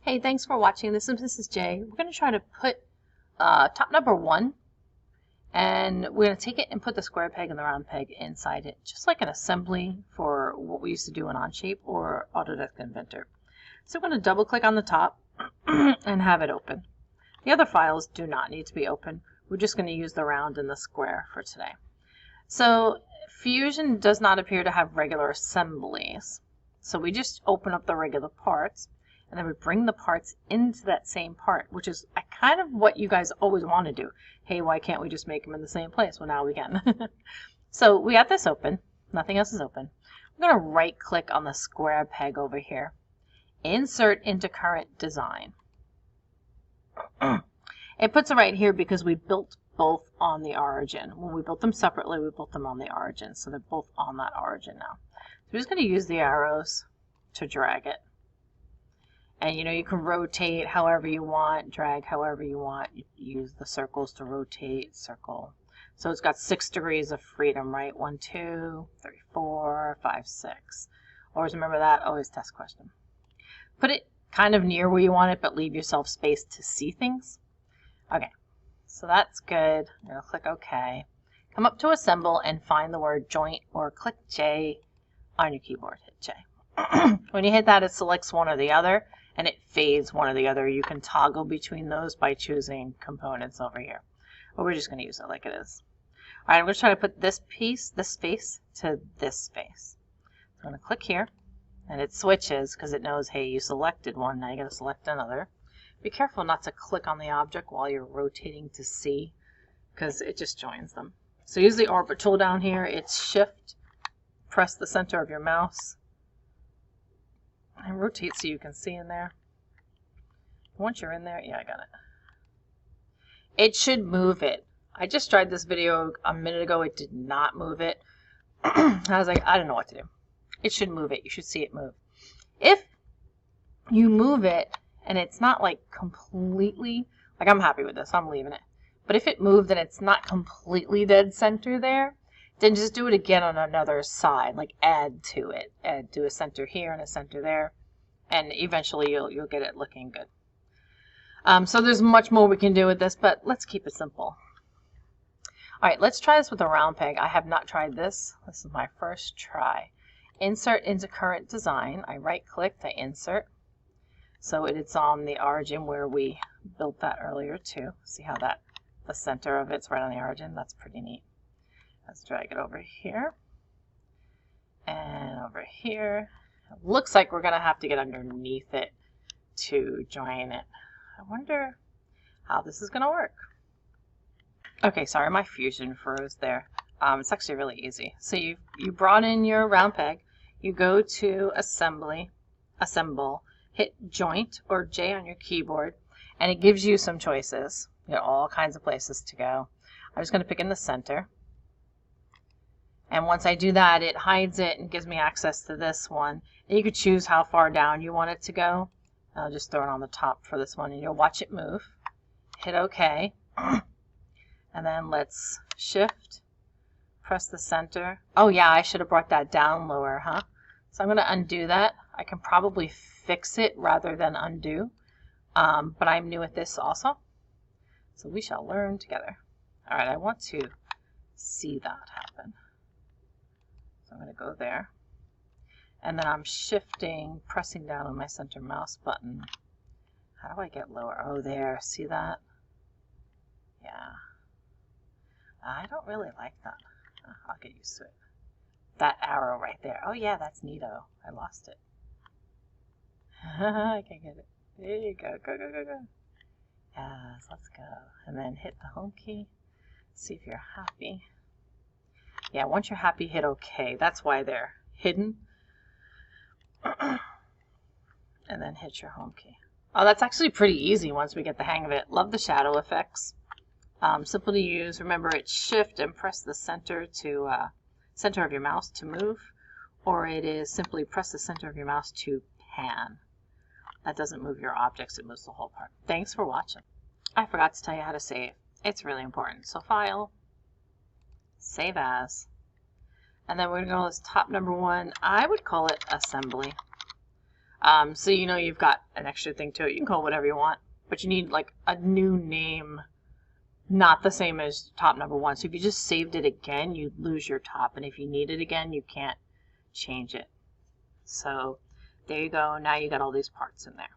Hey, thanks for watching. This is Mrs. J. We're going to try to put top number 1, and we're going to take it and put the square peg and the round peg inside it, just like an assembly for what we used to do in Onshape or Autodesk Inventor. So we're going to double click on the top and have it open. The other files do not need to be open. We're just going to use the round and the square for today. So Fusion does not appear to have regular assemblies. So we just open up the regular parts, and then we bring the parts into that same part, which is kind of what you guys always want to do. Hey, why can't we just make them in the same place? Well, now we can. So we got this open. Nothing else is open. We're going to right click on the square peg over here. Insert into current design. It puts it right here because we built both on the origin. When we built them separately, we built them on the origin. So they're both on that origin now. So we're just going to use the arrows to drag it. And you can rotate however you want, drag however you want. You use the circles to rotate, circle. So it's got 6 degrees of freedom, right? 1, 2, 3, 4, 5, 6. Always remember that. Always test question. Put it kind of near where you want it, but leave yourself space to see things. Okay, so that's good. I'm going to click OK. Come up to Assemble and find the word Joint, or click J on your keyboard. Hit J. When you hit that, it selects one or the other, and it fades one or the other. You can toggle between those by choosing components over here. But we're just going to use it like it is. All right, I'm going to try to put this piece, this space, to this space. I'm going to click here, and it switches because it knows, hey, you selected one, now you got to select another. Be careful not to click on the object while you're rotating to see, because it just joins them. So use the orbit tool down here. It's Shift, press the center of your mouse, and rotate so you can see in there. Once you're in there, yeah, I got it. It should move it. I just tried this video a minute ago. It did not move it. I was like, I don't know what to do. It should move it. You should see it move. If you move it and it's not like completely, like I'm happy with this, I'm leaving it. But if it moved and it's not completely dead center there, then just do it again on another side, like add to it. Do a center here and a center there, and eventually you'll get it looking good. So there's much more we can do with this, but let's keep it simple. All right, let's try this with a round peg. I have not tried this. This is my first try. Insert into current design. I right click to insert. So it's on the origin where we built that earlier too. See how the center of it's right on the origin? That's pretty neat. Let's drag it over here and over here. It looks like we're going to have to get underneath it to join it. I wonder how this is going to work. Okay, sorry, my Fusion froze there. It's actually really easy. So you brought in your round peg. You go to Assemble, hit Joint or J on your keyboard, and it gives you some choices. You got all kinds of places to go. I'm just going to pick in the center. And once I do that, it hides it and gives me access to this one. And you could choose how far down you want it to go. I'll just throw it on the top for this one, and you'll watch it move. Hit OK. And then let's Shift, press the center. Oh yeah, I should have brought that down lower, huh? So I'm going to undo that. I can probably fix it rather than undo. But I'm new at this also. So we shall learn together. All right, I want to see that happen. So I'm going to go there. And then I'm shifting, pressing down on my center mouse button. How do I get lower? Oh, there. See that? Yeah. I don't really like that. I'll get used to it. That arrow right there. Oh, yeah, that's neato. I lost it. I can't get it. There you go. Go, go, go, go. Yes, let's go. And then hit the home key. See if you're happy. Yeah, once you're happy, hit OK. That's why they're hidden. And then hit your home key. Oh, that's actually pretty easy once we get the hang of it. Love the shadow effects. Simple to use. Remember, it's Shift and press the center to center of your mouse to move, or it is simply press the center of your mouse to pan. That doesn't move your objects, it moves the whole part. Thanks for watching. I forgot to tell you how to save. It's really important. So File, Save As, and then we're going to go to this top number 1. I would call it Assembly. So you know you've got an extra thing to it. You can call it whatever you want, but you need like a new name, not the same as top number 1. So if you just saved it again, you'd lose your top, and if you need it again, you can't change it. So there you go. Now you got all these parts in there.